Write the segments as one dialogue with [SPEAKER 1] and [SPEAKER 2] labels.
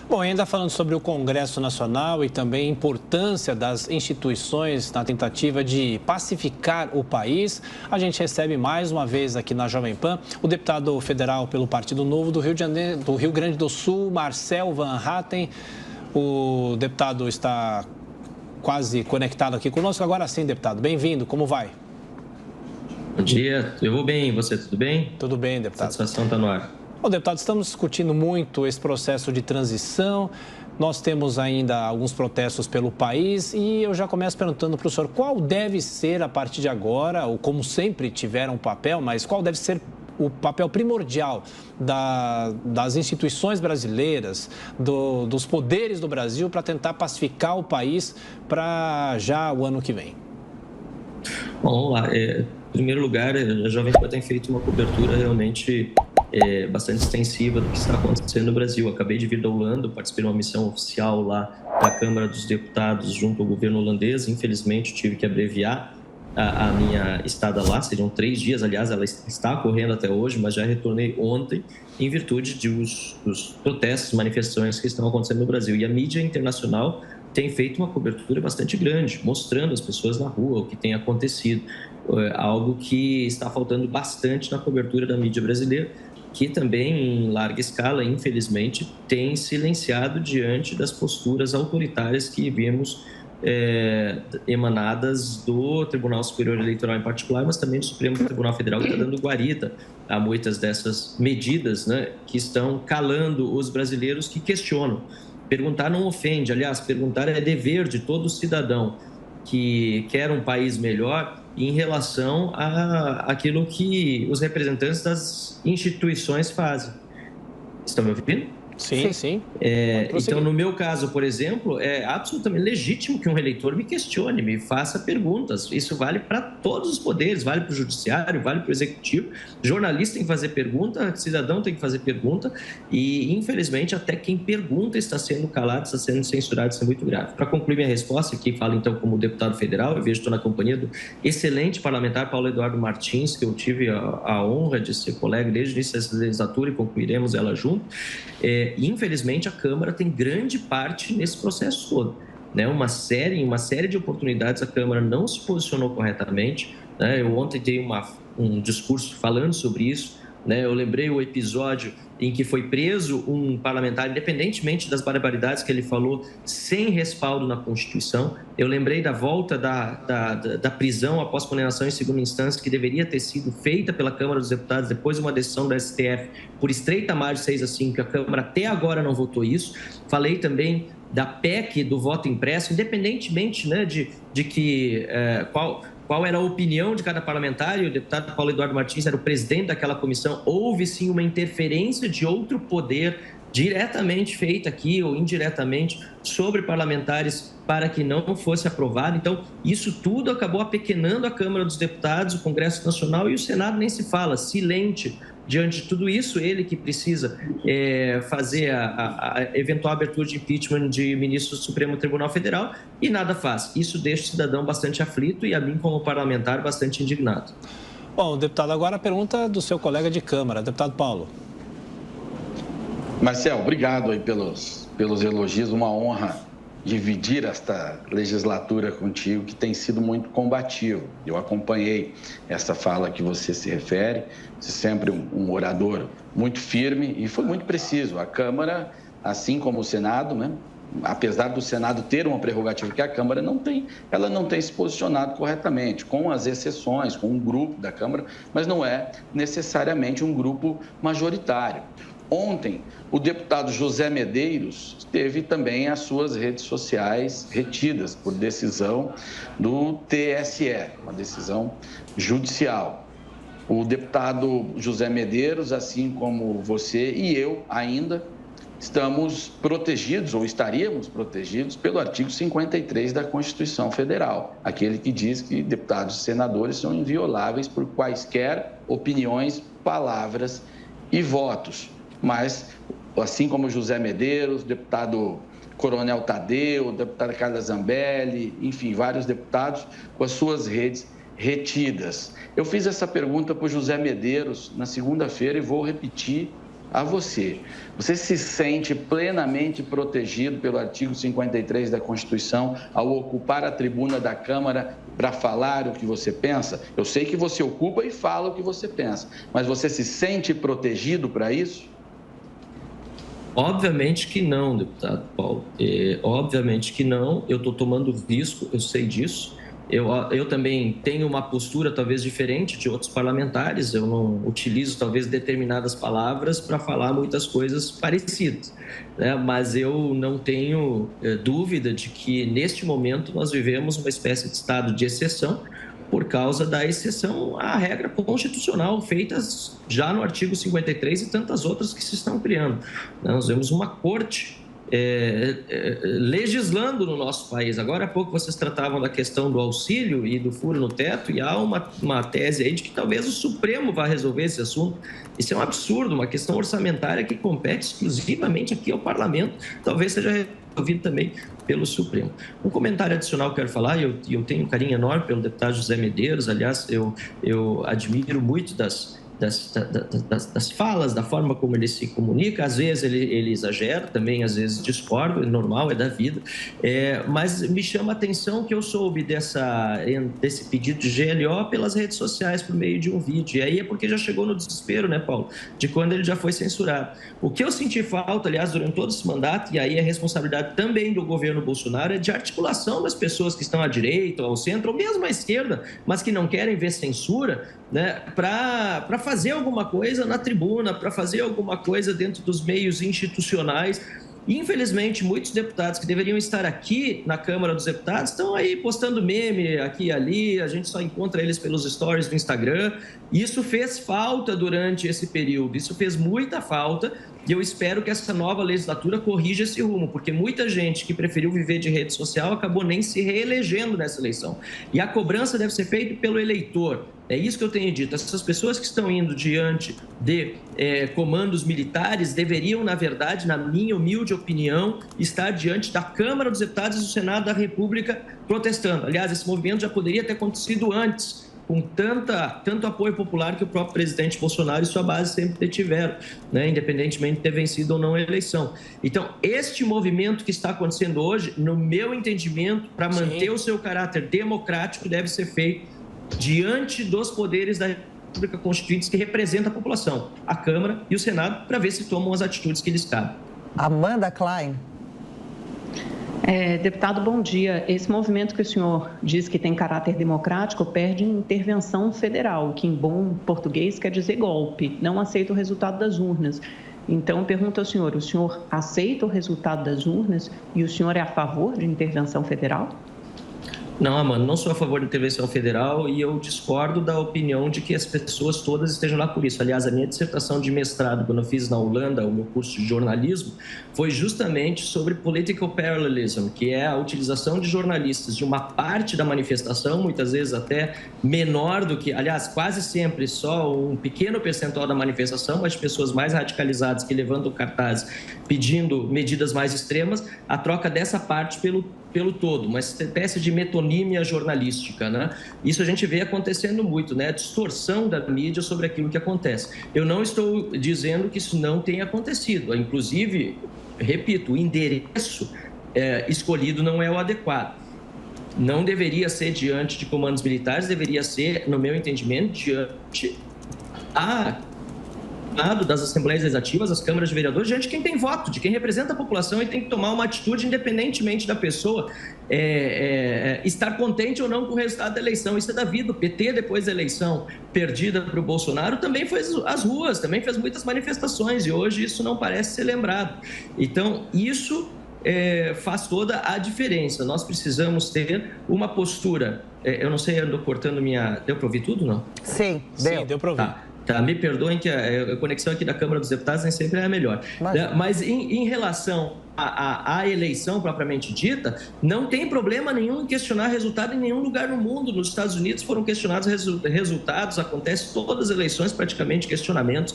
[SPEAKER 1] Bom, ainda falando sobre o Congresso Nacional e também a importância das instituições na tentativa de pacificar o país, a gente recebe mais uma vez aqui na Jovem Pan o deputado federal pelo Partido Novo do Rio Grande do Sul, Marcel Van Hatten. O deputado está quase conectado aqui conosco. Agora sim, deputado, bem-vindo, como vai?
[SPEAKER 2] Bom dia, eu vou bem, e você, tudo bem?
[SPEAKER 1] Tudo bem, deputado.
[SPEAKER 2] Satisfação está no ar.
[SPEAKER 1] Bom, deputado, estamos discutindo muito esse processo de transição. Nós temos ainda alguns protestos pelo país e eu já começo perguntando para o senhor qual deve ser, a partir de agora, ou como sempre tiveram um papel, mas qual deve ser o papel primordial das instituições brasileiras, dos poderes do Brasil para tentar pacificar o país para já o ano que vem?
[SPEAKER 2] Bom, vamos lá. Em primeiro lugar, a Jovem Pan tem feito uma cobertura realmente bastante extensiva do que está acontecendo no Brasil. Acabei de vir da Holanda, participei de uma missão oficial lá da Câmara dos Deputados junto ao governo holandês. Infelizmente, tive que abreviar a minha estada lá, seriam 3 dias, aliás, ela está ocorrendo até hoje, mas já retornei ontem em virtude dos protestos, manifestações que estão acontecendo no Brasil. E a mídia internacional tem feito uma cobertura bastante grande, mostrando às pessoas na rua o que tem acontecido, algo que está faltando bastante na cobertura da mídia brasileira, que também, em larga escala, infelizmente, tem silenciado diante das posturas autoritárias que vimos emanadas do Tribunal Superior Eleitoral em particular, mas também do Supremo Tribunal Federal, que está dando guarida a muitas dessas medidas, né, que estão calando os brasileiros que questionam. Perguntar não ofende, aliás, perguntar é dever de todo cidadão que quer um país melhor em relação àquilo que os representantes das instituições fazem. Estão me ouvindo?
[SPEAKER 1] Sim, sim.
[SPEAKER 2] Então, no meu caso, por exemplo, é absolutamente legítimo que um eleitor me questione, me faça perguntas. Isso vale para todos os poderes, vale para o judiciário, vale para o executivo. Jornalista tem que fazer pergunta, cidadão tem que fazer pergunta e, infelizmente, até quem pergunta está sendo calado, está sendo censurado, isso é muito grave. Para concluir minha resposta, aqui falo então como deputado federal, eu vejo, estou na companhia do excelente parlamentar Paulo Eduardo Martins, que eu tive a honra de ser colega desde o início dessa legislatura e concluiremos ela junto. Infelizmente, a Câmara tem grande parte nesse processo todo, né? Uma série de oportunidades a Câmara não se posicionou corretamente, né? Eu ontem dei um discurso falando sobre isso, né? Eu lembrei o episódio em que foi preso um parlamentar, independentemente das barbaridades que ele falou, sem respaldo na Constituição. Eu lembrei da volta da prisão após condenação em segunda instância, que deveria ter sido feita pela Câmara dos Deputados depois de uma decisão do STF por estreita margem 6-5, que a Câmara até agora não votou isso. Falei também da PEC do voto impresso, independentemente, né, de que qual era a opinião de cada parlamentar, e o deputado Paulo Eduardo Martins era o presidente daquela comissão. Houve sim uma interferência de outro poder diretamente feita aqui ou indiretamente sobre parlamentares para que não fosse aprovado. Então, isso tudo acabou apequenando a Câmara dos Deputados, o Congresso Nacional, e o Senado nem se fala, silente diante de tudo isso. Ele que precisa fazer a eventual abertura de impeachment de ministro do Supremo Tribunal Federal e nada faz. Isso deixa o cidadão bastante aflito e a mim, como parlamentar, bastante indignado.
[SPEAKER 1] Bom, deputado, agora a pergunta do seu colega de Câmara, deputado Paulo.
[SPEAKER 3] Marcel, obrigado aí pelos elogios, uma honra dividir esta legislatura contigo, que tem sido muito combativo. Eu acompanhei essa fala que você se refere, você é sempre um orador muito firme e foi muito preciso. A Câmara, assim como o Senado, né, apesar do Senado ter uma prerrogativa que a Câmara não tem, ela não tem se posicionado corretamente, com as exceções, com um grupo da Câmara, mas não é necessariamente um grupo majoritário. Ontem, o deputado José Medeiros teve também as suas redes sociais retidas por decisão do TSE, uma decisão judicial. O deputado José Medeiros, assim como você e eu ainda, estamos protegidos ou estaríamos protegidos pelo artigo 53 da Constituição Federal, aquele que diz que deputados e senadores são invioláveis por quaisquer opiniões, palavras e votos. Mas, assim como José Medeiros, deputado Coronel Tadeu, deputada Carla Zambelli, enfim, vários deputados com as suas redes retidas. Eu fiz essa pergunta para o José Medeiros na segunda-feira e vou repetir a você. Você se sente plenamente protegido pelo artigo 53 da Constituição ao ocupar a tribuna da Câmara para falar o que você pensa? Eu sei que você ocupa e fala o que você pensa, mas você se sente protegido para isso?
[SPEAKER 2] Obviamente que não, deputado Paulo. Obviamente que não. Eu estou tomando risco, eu sei disso. Eu também tenho uma postura talvez diferente de outros parlamentares. Eu não utilizo talvez determinadas palavras para falar muitas coisas parecidas, né? Mas eu não tenho dúvida de que neste momento nós vivemos uma espécie de estado de exceção por causa da exceção à regra constitucional feitas já no artigo 53 e tantas outras que se estão criando. Nós vemos uma corte legislando no nosso país. Agora há pouco vocês tratavam da questão do auxílio e do furo no teto, e há uma tese aí de que talvez o Supremo vá resolver esse assunto. Isso é um absurdo, uma questão orçamentária que compete exclusivamente aqui ao Parlamento, talvez seja resolvido também pelo Supremo. Um comentário adicional que eu quero falar, e eu tenho um carinho enorme pelo deputado José Medeiros, aliás, eu admiro muito das falas, da forma como ele se comunica. Às vezes ele exagera, também às vezes discorda, é normal, é da vida. Mas me chama a atenção que eu soube desse pedido de GLO pelas redes sociais, por meio de um vídeo. E aí é porque já chegou no desespero, né, Paulo? De quando ele já foi censurado. O que eu senti falta, aliás, durante todo esse mandato, e aí é responsabilidade também do governo Bolsonaro, é de articulação das pessoas que estão à direita, ao centro, ou mesmo à esquerda, mas que não querem ver censura, né, para fazer alguma coisa na tribuna, para fazer alguma coisa dentro dos meios institucionais. Infelizmente, muitos deputados que deveriam estar aqui na Câmara dos Deputados estão aí postando meme aqui e ali, a gente só encontra eles pelos stories do Instagram. Isso fez falta durante esse período, isso fez muita falta, e eu espero que essa nova legislatura corrija esse rumo, porque muita gente que preferiu viver de rede social acabou nem se reelegendo nessa eleição. E a cobrança deve ser feita pelo eleitor. É isso que eu tenho dito. Essas pessoas que estão indo diante de comandos militares deveriam, na verdade, na minha humilde opinião, estar diante da Câmara dos Deputados e do Senado da República protestando. Aliás, esse movimento já poderia ter acontecido antes, com tanto apoio popular que o próprio presidente Bolsonaro e sua base sempre tiveram, né, independentemente de ter vencido ou não a eleição. Então, este movimento que está acontecendo hoje, no meu entendimento, para manter o seu caráter democrático, deve ser feito diante dos poderes da República Constituinte que representa a população, a Câmara e o Senado, para ver se tomam as atitudes que lhes cabem.
[SPEAKER 4] Amanda Klein.
[SPEAKER 5] Deputado, bom dia. Esse movimento que o senhor diz que tem caráter democrático perde intervenção federal, que em bom português quer dizer golpe, não aceita o resultado das urnas. Então, pergunto ao senhor, o senhor aceita o resultado das urnas e o senhor é a favor de intervenção federal?
[SPEAKER 2] Não, Amanda, não sou a favor da intervenção federal e eu discordo da opinião de que as pessoas todas estejam lá por isso. Aliás, a minha dissertação de mestrado, quando eu fiz na Holanda, o meu curso de jornalismo, foi justamente sobre political parallelism, que é a utilização de jornalistas de uma parte da manifestação, muitas vezes até menor do que, aliás, quase sempre só um pequeno percentual da manifestação, mas de pessoas mais radicalizadas que levantam cartazes pedindo medidas mais extremas, a troca dessa parte pelo todo, uma espécie de metonímia jornalística, né? Isso a gente vê acontecendo muito, né? A distorção da mídia sobre aquilo que acontece. Eu não estou dizendo que isso não tenha acontecido. Inclusive, repito, o endereço escolhido não é o adequado. Não deveria ser diante de comandos militares, deveria ser, no meu entendimento, diante das Assembleias Legislativas, das câmaras de vereadores, diante de quem tem voto, de quem representa a população e tem que tomar uma atitude independentemente da pessoa estar contente ou não com o resultado da eleição. Isso é da vida. O PT, depois da eleição perdida para o Bolsonaro, também foi às ruas, também fez muitas manifestações e hoje isso não parece ser lembrado. Então, isso faz toda a diferença. Nós precisamos ter uma postura. Eu não sei, ando cortando minha... Deu para ouvir tudo, não?
[SPEAKER 4] Sim,
[SPEAKER 1] deu para ouvir.
[SPEAKER 2] Tá, me perdoem que a conexão aqui da Câmara dos Deputados nem sempre é a melhor. Mas em relação à eleição propriamente dita, não tem problema nenhum em questionar resultado em nenhum lugar no mundo. Nos Estados Unidos foram questionados resultados, acontece todas as eleições praticamente questionamentos.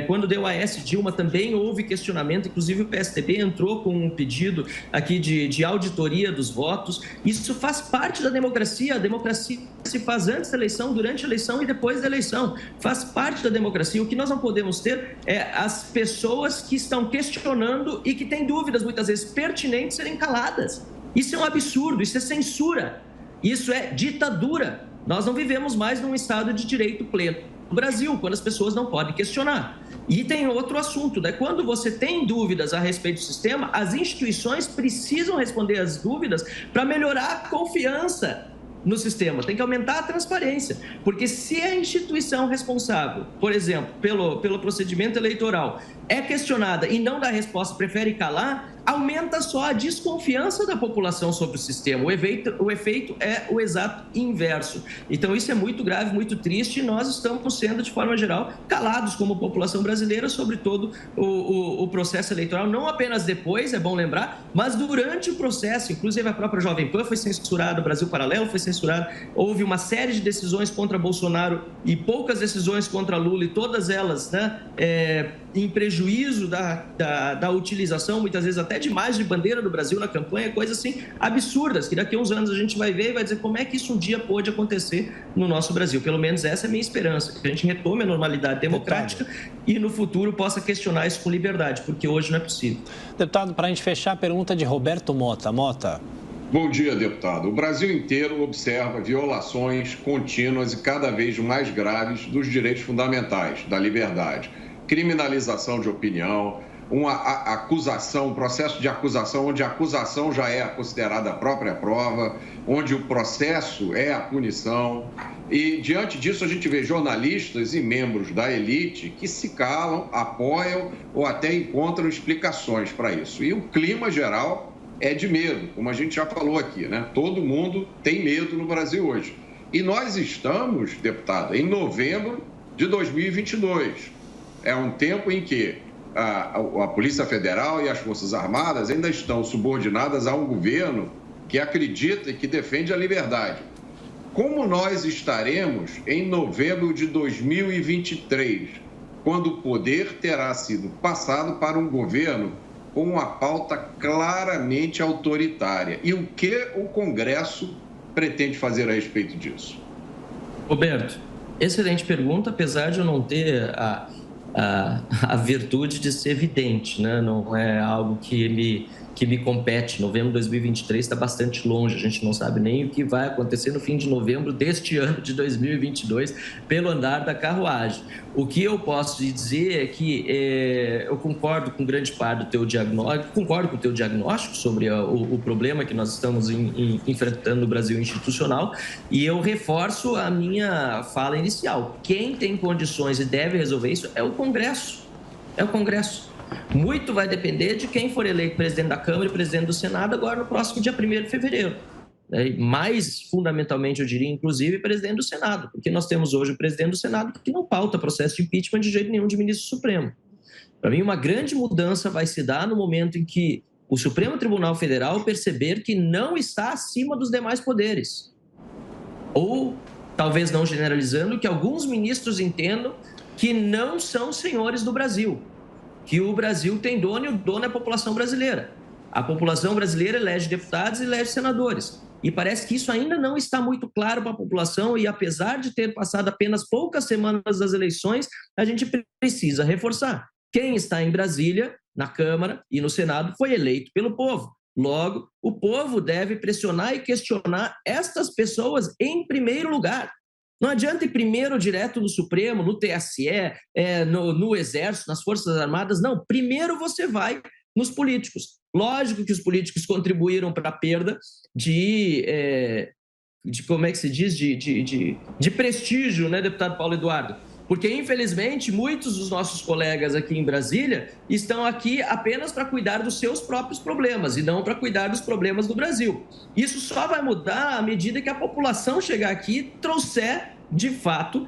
[SPEAKER 2] Quando deu a Dilma também houve questionamento, inclusive o PSDB entrou com um pedido aqui de auditoria dos votos. Isso faz parte da democracia. A democracia se faz antes da eleição, durante a eleição e depois da eleição. Faz parte da democracia. O que nós não podemos ter é as pessoas que estão questionando e que têm dúvidas, muitas vezes pertinentes, serem caladas. Isso é um absurdo, isso é censura, isso é ditadura. Nós não vivemos mais num Estado de direito pleno no Brasil, quando as pessoas não podem questionar. E tem outro assunto, né? Quando você tem dúvidas a respeito do sistema, as instituições precisam responder às dúvidas para melhorar a confiança no sistema, tem que aumentar a transparência, porque se a instituição responsável, por exemplo, pelo procedimento eleitoral, é questionada e não dá resposta, prefere calar, aumenta só a desconfiança da população sobre o sistema. O efeito é o exato inverso. Então, isso é muito grave, muito triste, e nós estamos sendo, de forma geral, calados como população brasileira sobre todo o processo eleitoral, não apenas depois, é bom lembrar, mas durante o processo. Inclusive, a própria Jovem Pan foi censurada, o Brasil Paralelo foi censurado, houve uma série de decisões contra Bolsonaro e poucas decisões contra Lula, e todas elas, né, em prejuízo da utilização, muitas vezes até demais, de bandeira do Brasil na campanha, coisas assim absurdas, que daqui a uns anos a gente vai ver e vai dizer como é que isso um dia pôde acontecer no nosso Brasil. Pelo menos essa é a minha esperança, que a gente retome a normalidade democrática e no futuro possa questionar isso com liberdade, porque hoje não é possível.
[SPEAKER 1] Deputado, para a gente fechar, a pergunta de Roberto Mota. Mota.
[SPEAKER 4] Bom dia, deputado. O Brasil inteiro observa violações contínuas e cada vez mais graves dos direitos fundamentais, da liberdade. Criminalização de opinião, uma acusação, um processo de acusação onde a acusação já é considerada a própria prova, onde o processo é a punição. E, diante disso, a gente vê jornalistas e membros da elite que se calam, apoiam ou até encontram explicações para isso. E o clima geral é de medo, como a gente já falou aqui, né? Todo mundo tem medo no Brasil hoje. E nós estamos, deputado, em novembro de 2022. É um tempo em que a Polícia Federal e as Forças Armadas ainda estão subordinadas a um governo que acredita e que defende a liberdade. Como nós estaremos em novembro de 2023, quando o poder terá sido passado para um governo com uma pauta claramente autoritária? E o que o Congresso pretende fazer a respeito disso?
[SPEAKER 2] Roberto, excelente pergunta, apesar de eu não ter a virtude de ser evidente, né? Não é algo que me compete. Novembro de 2023 está bastante longe, a gente não sabe nem o que vai acontecer no fim de novembro deste ano de 2022 pelo andar da carruagem. O que eu posso dizer é que eu concordo com grande parte do teu diagnóstico, concordo com o teu diagnóstico sobre o problema que nós estamos enfrentando no Brasil institucional, e eu reforço a minha fala inicial. Quem tem condições e deve resolver isso é o Congresso. É o Congresso. Muito vai depender de quem for eleito presidente da Câmara e presidente do Senado agora no próximo dia 1º de fevereiro. Mais fundamentalmente, eu diria, inclusive, presidente do Senado, porque nós temos hoje o presidente do Senado que não pauta processo de impeachment de jeito nenhum de ministro supremo. Para mim, uma grande mudança vai se dar no momento em que o Supremo Tribunal Federal perceber que não está acima dos demais poderes. Ou, talvez não generalizando, que alguns ministros entendam que não são senhores do Brasil, que o Brasil tem dono e o dono é a população brasileira. A população brasileira elege deputados e elege senadores. E parece que isso ainda não está muito claro para a população, e apesar de ter passado apenas poucas semanas das eleições, a gente precisa reforçar. Quem está em Brasília, na Câmara e no Senado, foi eleito pelo povo. Logo, o povo deve pressionar e questionar estas pessoas em primeiro lugar. Não adianta ir primeiro direto no Supremo, no TSE, no Exército, nas Forças Armadas. Não, primeiro você vai nos políticos. Lógico que os políticos contribuíram para a perda de como é que se diz, de prestígio, né, deputado Paulo Eduardo? Porque, infelizmente, muitos dos nossos colegas aqui em Brasília estão aqui apenas para cuidar dos seus próprios problemas e não para cuidar dos problemas do Brasil. Isso só vai mudar à medida que a população chegar aqui e trouxer, de fato,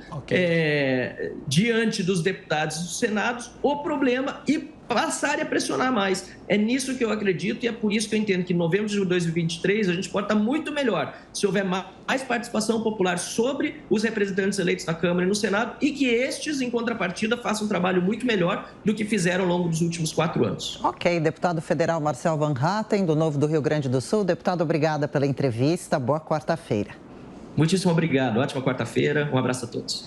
[SPEAKER 2] diante dos deputados e dos senados, o problema e passarem a pressionar mais. É nisso que eu acredito e é por isso que eu entendo que em novembro de 2023 a gente pode estar muito melhor se houver mais participação popular sobre os representantes eleitos na Câmara e no Senado e que estes, em contrapartida, façam um trabalho muito melhor do que fizeram ao longo dos últimos 4 anos.
[SPEAKER 6] Ok, deputado federal Marcel Van Hatten, do Novo do Rio Grande do Sul. Deputado, obrigada pela entrevista. Boa quarta-feira.
[SPEAKER 2] Muitíssimo obrigado. Ótima quarta-feira. Um abraço a todos.